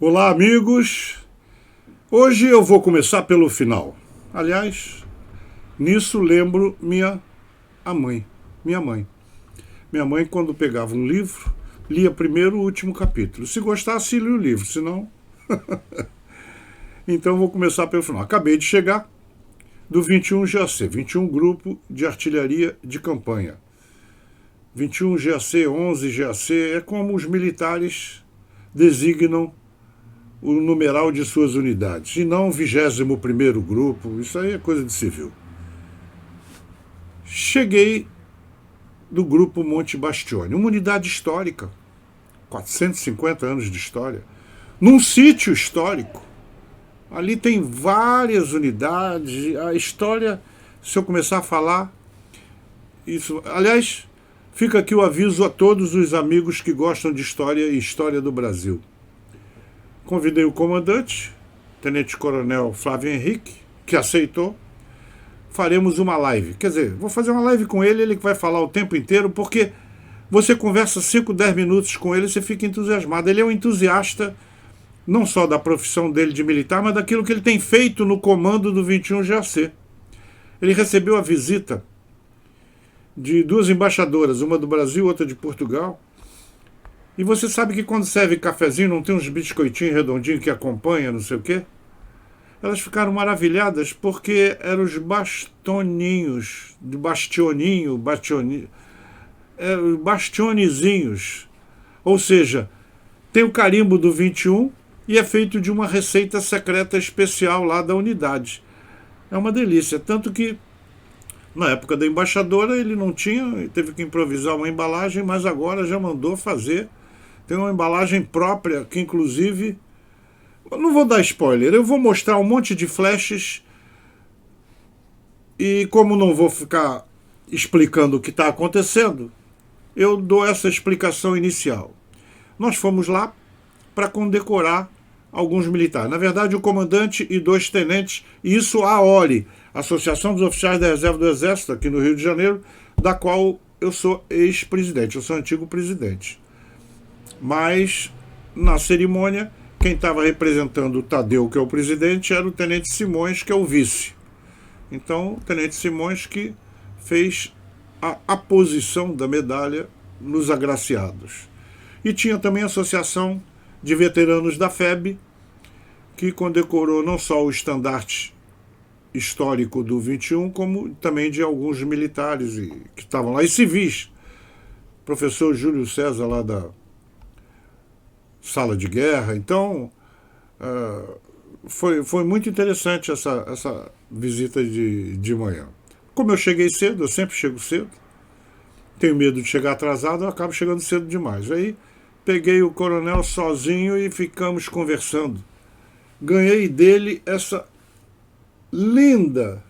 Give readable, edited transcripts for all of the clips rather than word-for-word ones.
Olá, amigos! Hoje eu vou começar pelo final. Aliás, nisso lembro a mãe. Minha mãe. Minha mãe, quando pegava um livro, lia primeiro o último capítulo. Se gostasse, lia o livro, se não... Então vou começar pelo final. Acabei de chegar do 21 GAC, 21 Grupo de Artilharia de Campanha. 21 GAC, 11 GAC, é como os militares designam o numeral de suas unidades, e não o 21º Grupo, isso aí é coisa de civil. Cheguei do Grupo Monte Bastione, uma unidade histórica, 450 anos de história, num sítio histórico. Ali tem várias unidades, a história, se eu começar a falar, isso. Aliás, fica aqui o aviso a todos os amigos que gostam de história e história do Brasil. Convidei o comandante, Tenente Coronel Flávio Henrique, que aceitou. Faremos uma live. Quer dizer, vou fazer uma live com ele, ele que vai falar o tempo inteiro, porque você conversa 5, 10 minutos com ele e você fica entusiasmado. Ele é um entusiasta, não só da profissão dele de militar, mas daquilo que ele tem feito no comando do 21 GAC. Ele recebeu a visita de 2 embaixadoras, uma do Brasil, outra de Portugal. E você sabe que quando serve cafezinho não tem uns biscoitinhos redondinhos que acompanham, não sei o quê? Elas ficaram maravilhadas porque eram os bastoninhos, de bastionezinhos. Ou seja, tem o carimbo do 21 e é feito de uma receita secreta especial lá da unidade. É uma delícia, tanto que na época da embaixadora ele não tinha, teve que improvisar uma embalagem, mas agora já mandou fazer. Tem uma embalagem própria que, inclusive, eu não vou dar spoiler, eu vou mostrar um monte de flashes e, como não vou ficar explicando o que está acontecendo, eu dou essa explicação inicial. Nós fomos lá para condecorar alguns militares. Na verdade, o comandante e 2 tenentes, e isso a AORE, Associação dos Oficiais da Reserva do Exército, aqui no Rio de Janeiro, da qual eu sou ex-presidente, eu sou antigo presidente. Mas, na cerimônia, quem estava representando o Tadeu, que é o presidente, era o Tenente Simões, que é o vice. Então, o Tenente Simões que fez a aposição da medalha nos agraciados. E tinha também a Associação de Veteranos da FEB, que condecorou não só o estandarte histórico do 21, como também de alguns militares que estavam lá, e civis. O professor Júlio César, lá da sala de guerra. Então, foi muito interessante essa visita de manhã. Como eu cheguei cedo, eu sempre chego cedo, tenho medo de chegar atrasado, eu acabo chegando cedo demais. Aí peguei o coronel sozinho e ficamos conversando. Ganhei dele essa linda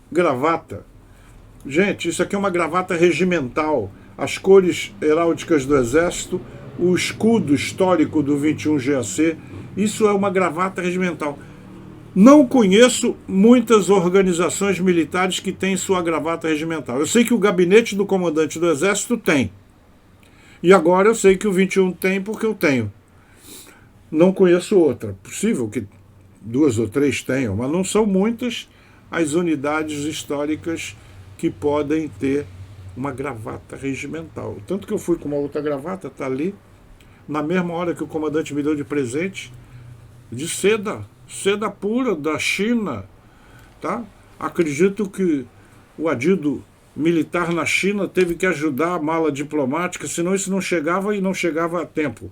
gravata. Gente, isso aqui é uma gravata regimental. As cores heráldicas do Exército, o escudo histórico do 21 GAC, isso é uma gravata regimental. Não conheço muitas organizações militares que têm sua gravata regimental. Eu sei que o gabinete do comandante do Exército tem. E agora eu sei que o 21 tem porque eu tenho. Não conheço outra. Possível que 2 ou 3 tenham, mas não são muitas as unidades históricas que podem ter uma gravata regimental. Tanto que eu fui com uma outra gravata, está ali, na mesma hora que o comandante me deu de presente, de seda pura da China. Tá? Acredito que o adido militar na China teve que ajudar a mala diplomática, senão isso não chegava e não chegava a tempo.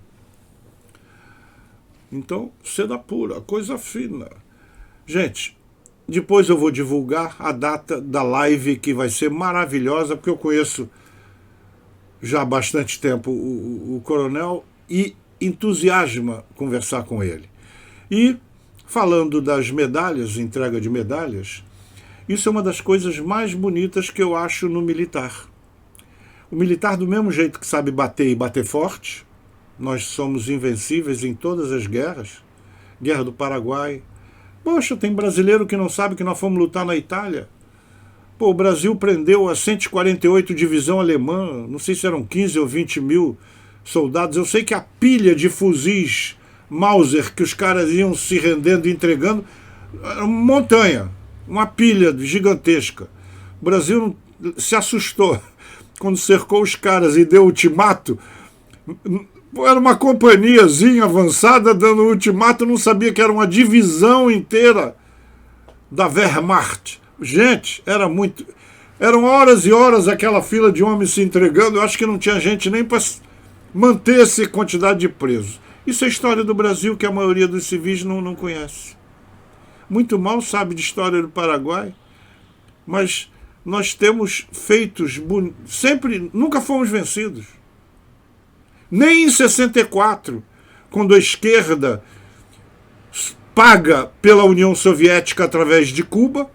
Então, seda pura, coisa fina. Gente, depois eu vou divulgar a data da live, que vai ser maravilhosa, porque eu conheço já há bastante tempo o coronel e entusiasma conversar com ele. E, falando das medalhas, entrega de medalhas, isso é uma das coisas mais bonitas que eu acho no militar. O militar, do mesmo jeito que sabe bater e bater forte, nós somos invencíveis em todas as guerras. Guerra do Paraguai. Poxa, tem brasileiro que não sabe que nós fomos lutar na Itália. Pô, o Brasil prendeu a 148 Divisão Alemã, não sei se eram 15 ou 20 mil soldados. Eu sei que a pilha de fuzis Mauser que os caras iam se rendendo e entregando era uma montanha, uma pilha gigantesca. O Brasil se assustou quando cercou os caras e deu ultimato. Era uma companhiazinha avançada dando ultimato, não sabia que era uma divisão inteira da Wehrmacht. Gente, era muito... Eram horas e horas aquela fila de homens se entregando. Eu acho que não tinha gente nem para manter essa quantidade de presos. Isso é história do Brasil que a maioria dos civis não conhece. Muito mal sabe de história do Paraguai, mas nós temos feitos sempre, nunca fomos vencidos. Nem em 64, quando a esquerda paga pela União Soviética através de Cuba,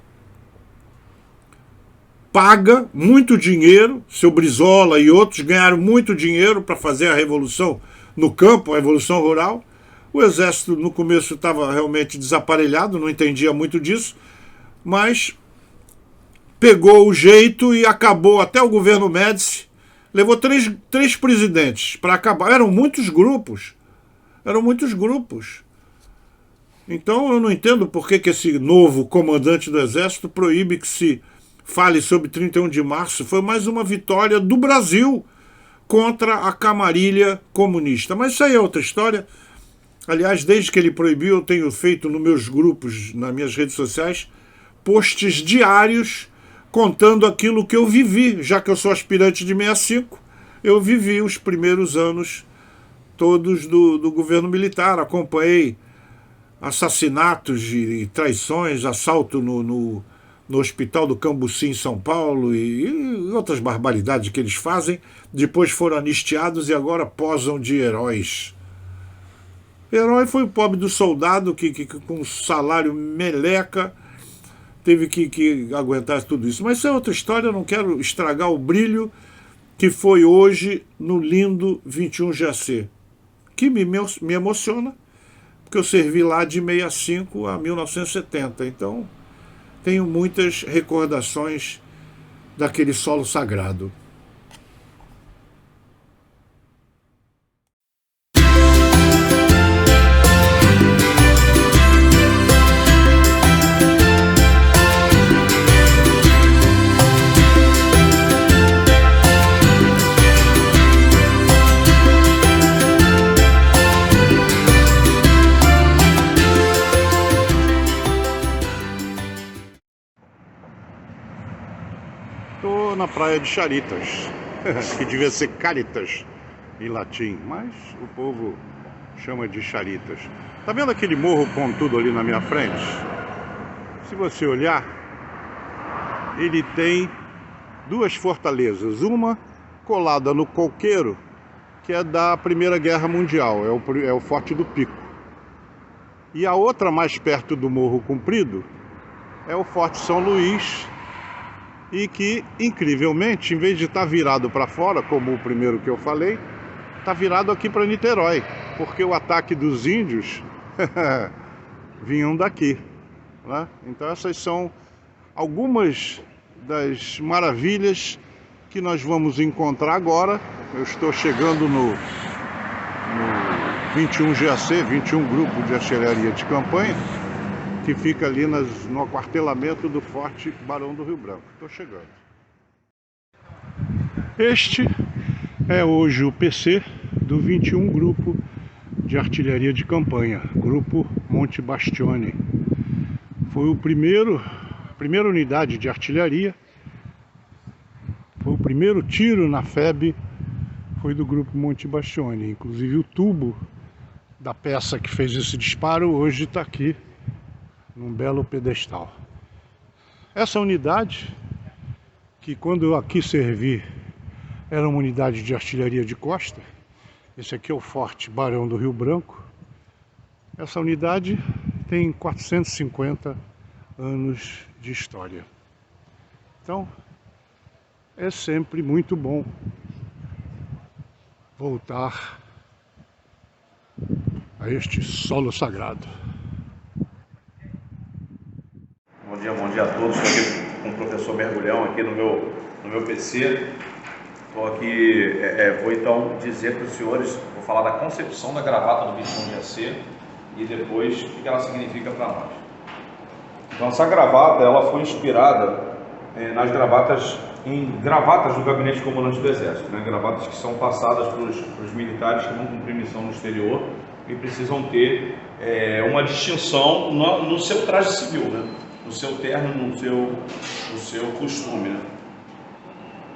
paga muito dinheiro, seu Brizola e outros ganharam muito dinheiro para fazer a revolução no campo, a revolução rural. O exército no começo estava realmente desaparelhado, não entendia muito disso, mas pegou o jeito e acabou. Até o governo Médici levou três presidentes para acabar. Eram muitos grupos. Então eu não entendo por que esse novo comandante do exército proíbe que se fale sobre 31 de março. Foi mais uma vitória do Brasil contra a camarilha comunista. Mas isso aí é outra história. Aliás, desde que ele proibiu, eu tenho feito nos meus grupos, nas minhas redes sociais, posts diários contando aquilo que eu vivi. Já que eu sou aspirante de 65, eu vivi os primeiros anos todos do governo militar. Acompanhei assassinatos e traições, assalto no Hospital do Cambuci, em São Paulo, e outras barbaridades que eles fazem. Depois foram anistiados e agora posam de heróis. Herói foi o pobre do soldado que com salário meleca teve que aguentar tudo isso. Mas isso é outra história, eu não quero estragar o brilho que foi hoje no lindo 21 GAC, que me emociona, porque eu servi lá de 65 a 1970, então tenho muitas recordações daquele solo sagrado. Estou na praia de Charitas, que devia ser Caritas em latim, mas o povo chama de Charitas. Tá vendo aquele morro pontudo ali na minha frente? Se você olhar, ele tem duas fortalezas. Uma colada no coqueiro, que é da Primeira Guerra Mundial, é o Forte do Pico. E a outra mais perto do Morro Comprido é o Forte São Luís, e que, incrivelmente, em vez de estar virado para fora, como o primeiro que eu falei, está virado aqui para Niterói, porque o ataque dos índios vinham daqui, né? Então essas são algumas das maravilhas que nós vamos encontrar agora. Eu estou chegando no 21 GAC, 21 Grupo de Artilharia de Campanha, que fica ali no aquartelamento do Forte Barão do Rio Branco. Estou chegando. Este é hoje o PC do 21 Grupo de Artilharia de Campanha, Grupo Monte Bastione. Foi a primeira unidade de artilharia, foi o primeiro tiro na FEB, foi do Grupo Monte Bastione. Inclusive o tubo da peça que fez esse disparo hoje está aqui, num belo pedestal. Essa unidade, que quando eu aqui servi era uma unidade de artilharia de costa, esse aqui é o Forte Barão do Rio Branco, essa unidade tem 450 anos de história. Então, é sempre muito bom voltar a este solo sagrado. Bom dia a todos. Estou aqui com o professor Mergulhão aqui no meu PC. Estou aqui, vou então dizer para os senhores, vou falar da concepção da gravata do 21 GAC e depois o que ela significa para nós. Então essa gravata, ela foi inspirada nas gravatas, em gravatas do gabinete comandante do Exército, né? Gravatas que são passadas para os militares que vão cumprir missão no exterior e precisam ter uma distinção no seu traje civil, né? No seu terno, no seu costume, né?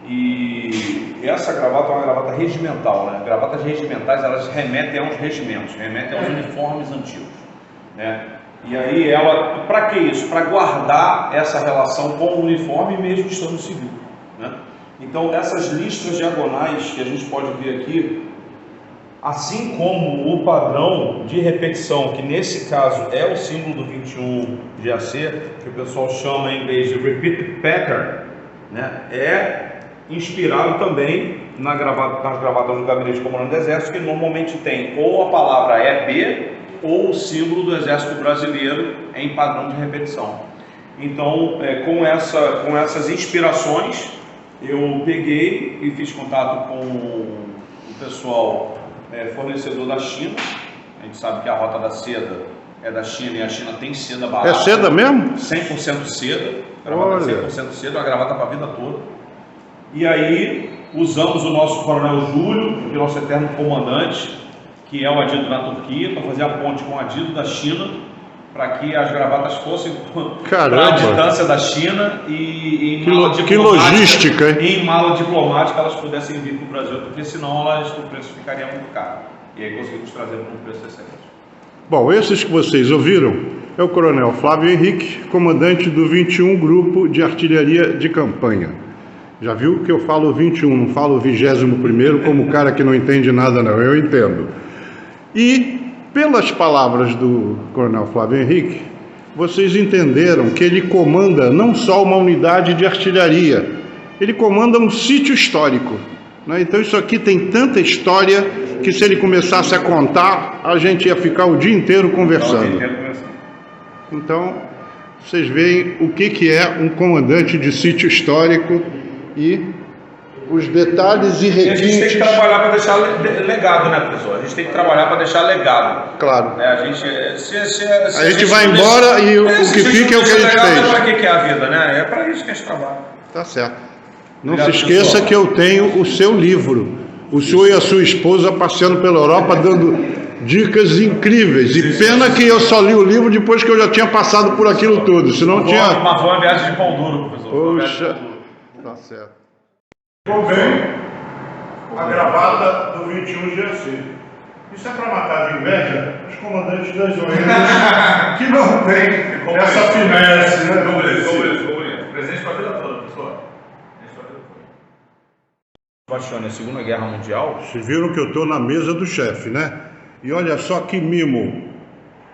E essa gravata é uma gravata regimental, né? Gravatas regimentais, elas remetem aos regimentos, remetem aos uniformes antigos, né? E aí ela, para que isso? Para guardar essa relação com o uniforme mesmo estando civil, né? Então essas listras diagonais que a gente pode ver aqui, assim como o padrão de repetição, que nesse caso é o símbolo do 21 GAC, que o pessoal chama em inglês de repeat pattern, né? É inspirado também nas gravatas do gabinete comandante do Exército, que normalmente tem ou a palavra EB ou o símbolo do Exército Brasileiro em padrão de repetição. Então, com essas inspirações, eu peguei e fiz contato com o pessoal fornecedor da China. A gente sabe que a rota da seda é da China e a China tem seda barata. É seda mesmo? 100% seda, gravata 100% seda, uma gravata para a vida toda. E aí usamos o nosso Coronel Júlio, que é o nosso eterno comandante, que é o adido na Turquia, para fazer a ponte com o adido da China, para que as gravatas fossem para a distância da China e que logística, hein? Em mala diplomática elas pudessem vir para o Brasil, porque senão o preço ficaria muito caro. E aí conseguimos trazer por um preço excelente. Bom, esses que vocês ouviram é o Coronel Flávio Henrique, comandante do 21 Grupo de Artilharia de Campanha. Já viu que eu falo 21, não falo 21º, como o cara que não entende nada não, eu entendo. E, pelas palavras do Coronel Flávio Henrique, vocês entenderam que ele comanda não só uma unidade de artilharia, ele comanda um sítio histórico, né? Então isso aqui tem tanta história que se ele começasse a contar, a gente ia ficar o dia inteiro conversando. Então, vocês veem o que é um comandante de sítio histórico e os detalhes e requintes. E a gente tem que trabalhar para deixar legado, né, professor? A gente tem que trabalhar para deixar legado. Claro. Né? A gente vai embora e o que fica é o que a gente fez. Para que é a vida, né? É para isso que a gente trabalha. Tá certo. Não se esqueça que eu tenho o seu livro. O senhor e a sua esposa passeando pela Europa dando dicas incríveis. E pena que eu só li o livro depois que eu já tinha passado por aquilo tudo. Senão tinha. Mas foi uma viagem de pão duro, professor. Poxa. Tá certo. Ficou bem a gravata do 21 GAC. Isso é para matar de inveja os comandantes das ONGs que não tem essa finesse, né? Ficou bonito. Presente para a vida toda, professor. Bastione, a Segunda Guerra Mundial. Vocês viram que eu estou na mesa do chefe, né? E olha só que mimo.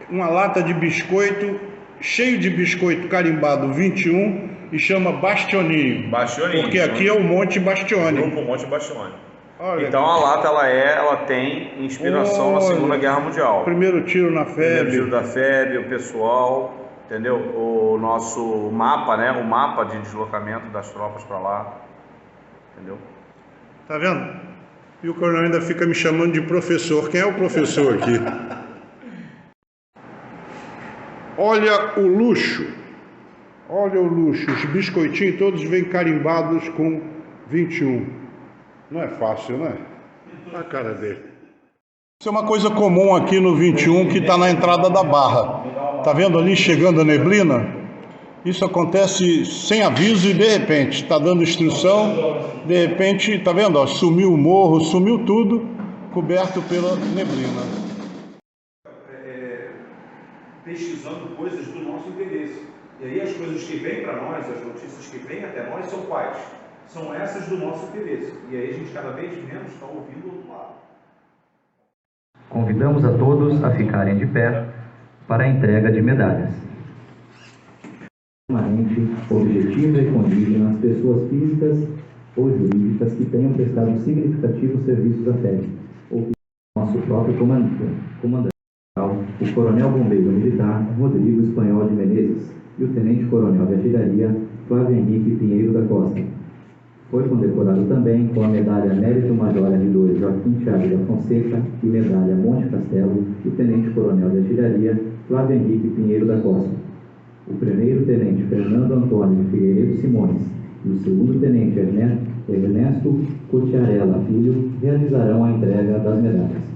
Uma lata de biscoito, cheio de biscoito carimbado 21 e chama Bastioninho. Bastioninho. Porque aqui é o Monte Bastione. Grupo Monte Bastione. Olha então a lata ela tem inspiração na Segunda Guerra Mundial. Primeiro tiro na FEB. Primeiro tiro da FEB, o pessoal, entendeu? O nosso mapa, né? O mapa de deslocamento das tropas para lá, entendeu? Tá vendo? E o coronel ainda fica me chamando de professor. Quem é o professor aqui? Olha o luxo. Olha o luxo. Os biscoitinhos todos vêm carimbados com 21. Não é fácil, né? A cara dele. Isso é uma coisa comum aqui no 21 que está na entrada da Barra. Tá vendo ali chegando a neblina? Isso acontece sem aviso e de repente está dando instrução, de repente, tá vendo? Ó, sumiu o morro, sumiu tudo, coberto pela neblina. Pesquisando coisas do nosso interesse. E aí as coisas que vêm para nós, as notícias que vêm até nós são quais? São essas do nosso interesse. E aí a gente cada vez menos está ouvindo o outro lado. Convidamos a todos a ficarem de pé para a entrega de medalhas. Permanente, objetiva e condigna às pessoas físicas ou jurídicas que tenham prestado significativos serviços à FEB, ou que nosso próprio comandante, o Coronel Bombeiro Militar Rodrigo Espanhol de Menezes e o Tenente Coronel de Artilharia Flávio Henrique Pinheiro da Costa. Foi condecorado também com a medalha Mérito Major R2 Joaquim Thiago da Fonseca e medalha Monte Castelo o tenente-coronel de artilharia Flávio Henrique Pinheiro da Costa. O primeiro-tenente Fernando Antônio Figueiredo Simões e o segundo-tenente Ernesto Cutiarella Filho realizarão a entrega das medalhas.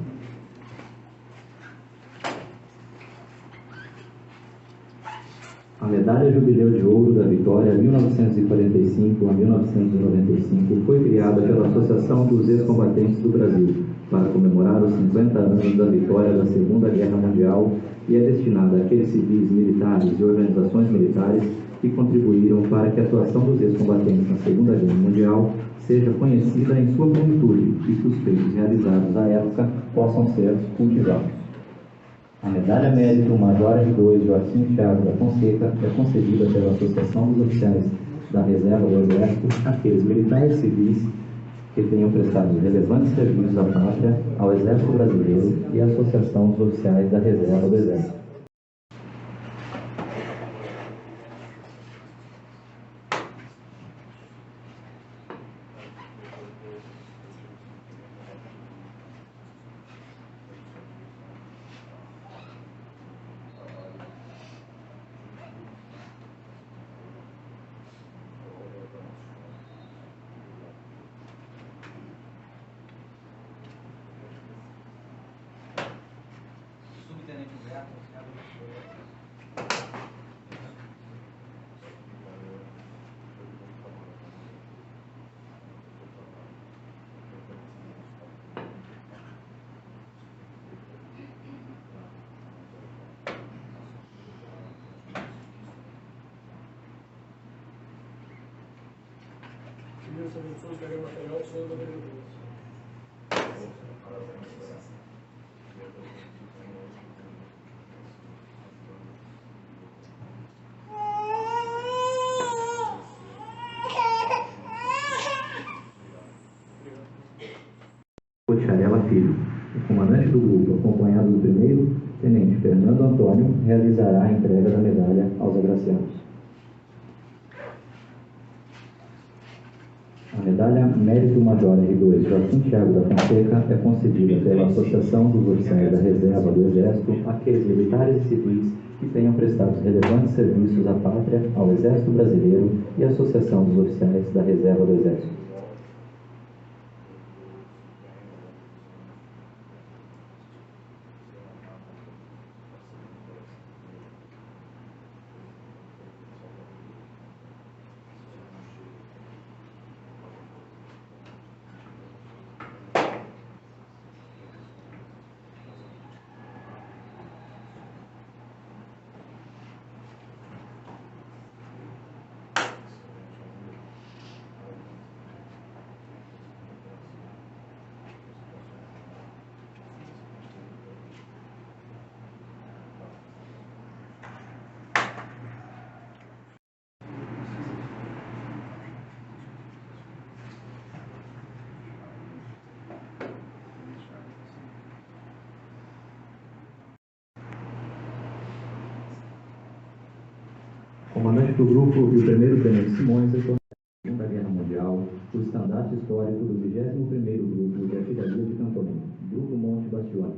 A Medalha Jubileu de Ouro da Vitória 1945 a 1995 foi criada pela Associação dos Ex-Combatentes do Brasil para comemorar os 50 anos da vitória da Segunda Guerra Mundial e é destinada àqueles civis, militares e organizações militares que contribuíram para que a atuação dos ex-combatentes na Segunda Guerra Mundial seja conhecida em sua plenitude e que os feitos realizados à época possam ser cultivados. A Medalha Mérito Major R2 Joaquim Thiago da Fonseca é concedida pela Associação dos Oficiais da Reserva do Exército àqueles militares civis que tenham prestado relevantes serviços à pátria, ao Exército Brasileiro e à Associação dos Oficiais da Reserva do Exército. Cutiarella Filho. O comandante do grupo, acompanhado do primeiro-tenente Fernando Antônio, realizará a entrega da medalha aos agraciados. A medalha Mérito Major R2 Joaquim Thiago da Fonseca é concedida pela Associação dos Oficiais da Reserva do Exército àqueles militares e civis que tenham prestado relevantes serviços à pátria, ao Exército Brasileiro e à Associação dos Oficiais da Reserva do Exército. Comandante do grupo e o primeiro-tenente Simões retornaram da Segunda Guerra Mundial o estandarte histórico do 21º Grupo de Artilharia de Cantonamento, Grupo Monte Bastioni.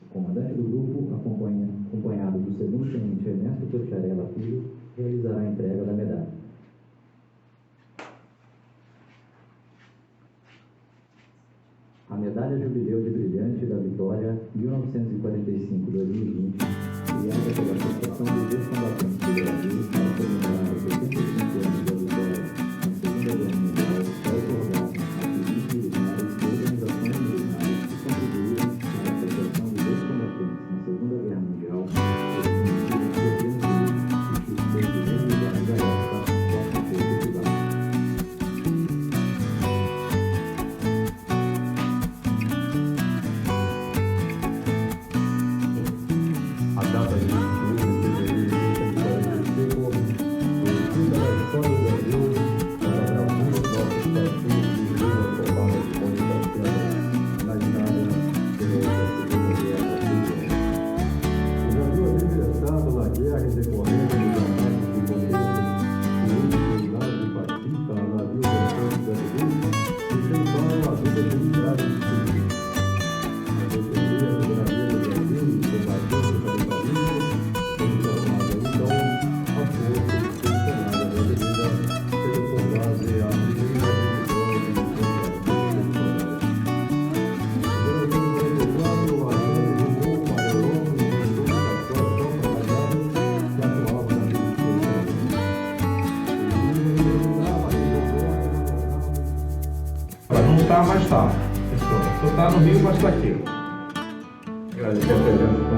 O comandante do grupo, acompanhado do segundo-tenente Ernesto Cutiarella Filho, realizará a entrega da medalha. A Medalha Jubileu de Brilhante da Vitória 1945-2020, criada pela Associação dos Ex-Combatentes do Brasil para comemorar os 85 anos da vitória na Segunda Guerra Mundial, é otorgada a civis militares e organizações militares que contribuíram para a proteção dos ex-combatentes na Segunda Guerra Mundial, e que os seus realizados da época possam ser cultivados. A data de 22 de fevereiro está, mas está. Tu está no Rio, mas está aqui. Agradecer a presença.